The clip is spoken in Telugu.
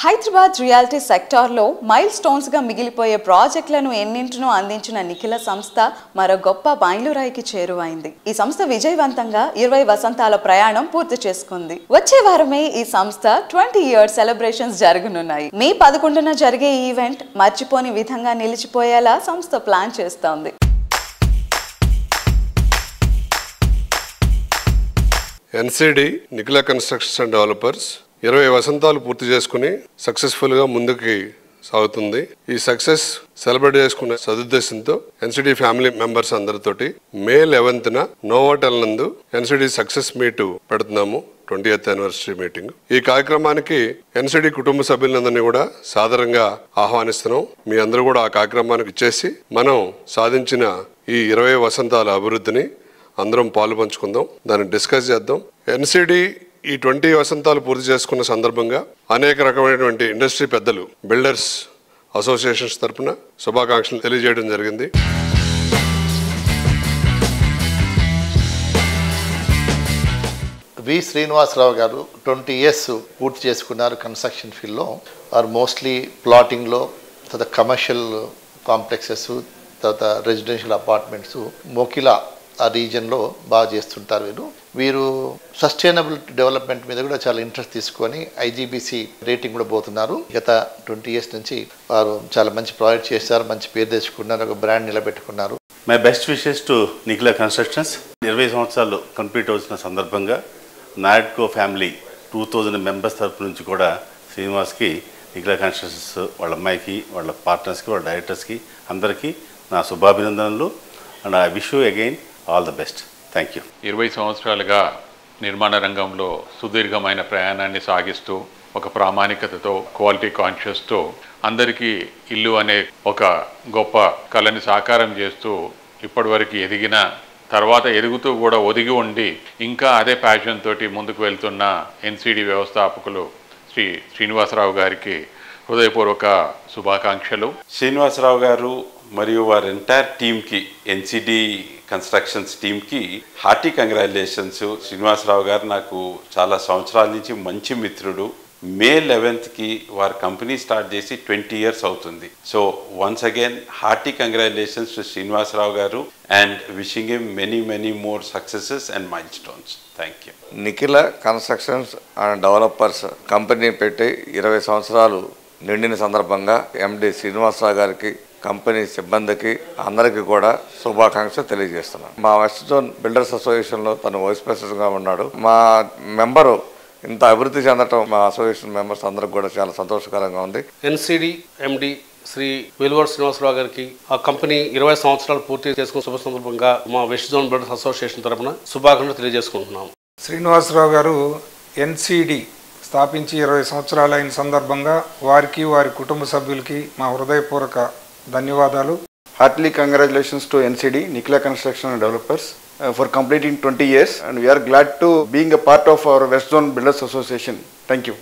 హైదరాబాద్ రియాలిటీ సెక్టార్లో మైల్ స్టోన్స్గా మిగిలిపోయే ప్రాజెక్టులను ఎన్నింటినో అందించిన నిఖిల సంస్థ మరో గొప్ప మైలురాయికి చేరువైంది. ఈ సంస్థ విజయవంతంగా 20 వసంతాల ప్రయాణం పూర్తి చేసుకుంది. వచ్చే వారమే ఈ సంస్థ 20 ఇయర్స్ సెలబ్రేషన్స్ జరగనున్నాయి. మే 11న జరిగే ఈ ఈవెంట్ మర్చిపోని విధంగా నిలిచిపోయేలా సంస్థ ప్లాన్ చేస్తోంది. NCD Nikhila constructions and developers 20 వసంతాలు పూర్తి చేసుకుని సక్సెస్ఫుల్ గా ముందుకి సాగుతుంది. ఈ సక్సెస్ సెలబ్రేట్ చేసుకునే సదుద్దేశంతో ఎన్సిడి ఫ్యామిలీ మెంబర్స్ అందరితోటి మే 11న నోవాటెల్ నందు ఎన్సిడి సక్సెస్ మీట్ పెడుతున్నాము. 20th anniversary meeting. ఈ కార్యక్రమానికి ఎన్సిడి కుటుంబ సభ్యులందరినీ కూడా సాదరంగా ఆహ్వానిస్తున్నాం. మీ అందరూ కూడా ఆ కార్యక్రమానికి ఇచ్చేసి మనం సాధించిన ఈ 20 వసంతాల అభివృద్ధిని అందరం పాలు పంచుకుందాం, దాన్ని డిస్కస్ చేద్దాం. ఎన్సిడి ఈ 20 వసంతాలు పూర్తి చేసుకున్న సందర్భంగా అనేక రకమైనటువంటి ఇండస్ట్రీ పెద్దలు, బిల్డర్స్ అసోసియేషన్స్ తరఫున శుభాకాంక్షలు తెలియజేయడం జరిగింది. వి శ్రీనివాసరావు గారు 20 ఇయర్స్ పూర్తి చేసుకున్నారు కన్స్ట్రక్షన్ ఫీల్డ్లో. ఆర్ మోస్ట్లీ ప్లాటింగ్లో, తర్వాత కమర్షియల్ కాంప్లెక్సెస్, తర్వాత రెసిడెన్షియల్ అపార్ట్మెంట్స్, మోకిలా ఆ రీజన్లో బాగా చేస్తుంటారు. వీరు సస్టైనబుల్ డెవలప్మెంట్ మీద కూడా చాలా ఇంట్రెస్ట్ తీసుకొని ఐజీబీసీ రేటింగ్ కూడా పోతున్నారు. గత 20 ఇయర్స్ నుంచి వారు చాలా మంచి ప్రాజెక్ట్ చేశారు, మంచి పేరు తెచ్చుకున్నారు, ఒక బ్రాండ్ నిలబెట్టుకున్నారు. My best wishes to Nikhila constructions. 20 సంవత్సరాలు కంప్లీట్ అవుతున్న సందర్భంగా నాడ్కో ఫ్యామిలీ 2000 మెంబర్స్ తరపు నుంచి కూడా శ్రీనివాస్కి, నిఖిల కన్స్ట్రక్షన్స్ వాళ్ళ అమ్మాయికి, వాళ్ళ పార్ట్నర్స్కి, వాళ్ళ డైరెక్టర్స్కి అందరికీ నా శుభాభినందనలు. And I wish you again all the best. Thank you. 20 సంవత్సరాలుగా నిర్మాణ రంగంలో సుదీర్ఘమైన ప్రయాణాన్ని సాగిస్తూ ఒక ప్రామాణికతతో, క్వాలిటీ కాన్షియస్తో అందరికీ ఇల్లు అనే ఒక గొప్ప కళని సాకారం చేస్తూ ఇప్పటివరకు ఎదిగిన తర్వాత ఎదుగుతూ కూడా ఒదిగి ఉండి ఇంకా అదే ప్యాషన్ తోటి ముందుకు వెళ్తున్న ఎన్సిడి వ్యవస్థాపకులు శ్రీ శ్రీనివాసరావు గారికి హృదయపూర్వక శుభాకాంక్షలు. శ్రీనివాసరావు గారు మరియు వారి ఎంటైర్ టీమ్కి, ఎన్సిడి కన్స్ట్రక్షన్స్ టీమ్కి హార్టీ కంగ్రాచులేషన్స్. శ్రీనివాసరావు గారు నాకు చాలా సంవత్సరాల నుంచి మంచి మిత్రుడు. మే 11కి వారి కంపెనీ స్టార్ట్ చేసి 20 ఇయర్స్ అవుతుంది. So once again hearty congratulations to Srinivasarao గారు and wishing him many more successes and milestones. Thank you. Nikhila constructions and developers company పెట్టి 20 సంవత్సరాలు నిండిన సందర్భంగా ఎండి శ్రీనివాసరావు గారికి, కంపెనీ సిబ్బందికి అందరికీ కూడా శుభాకాంక్షలు తెలియజేస్తున్నాను. మా వెస్ట్ జోన్ బిల్డర్స్ అసోసియేషన్లో తను వైస్ ప్రెసిడెంట్గా ఉన్నాడు. మా మెంబరు ఇంత అభివృద్ధి చెందటం మా అసోసియేషన్ మెంబర్స్ అందరికి కూడా చాలా సంతోషకరంగా ఉంది. ఎన్సిడి ఎండి శ్రీ వెలువర్ శ్రీనివాసరావు గారికి ఆ కంపెనీ 20 సంవత్సరాలు పూర్తి చేసుకున్న శుభ సందర్భంగా మా వెస్ట్ జోన్ బిల్డర్స్ అసోసియేషన్ తరఫున శుభాకాంక్షలు తెలియజేసుకుంటున్నాం. శ్రీనివాసరావు గారు ఎన్సిడి స్థాపించి 20 సంవత్సరాలు అయిన సందర్భంగా వారికి, వారి కుటుంబ సభ్యులకి మా హృదయపూర్వక ధన్యవాదాలు. Heartily congratulations to NCD, Nikhila Construction and Developers, for completing 20 years, and we are glad to being a part of our West Zone Builders Association. Thank you.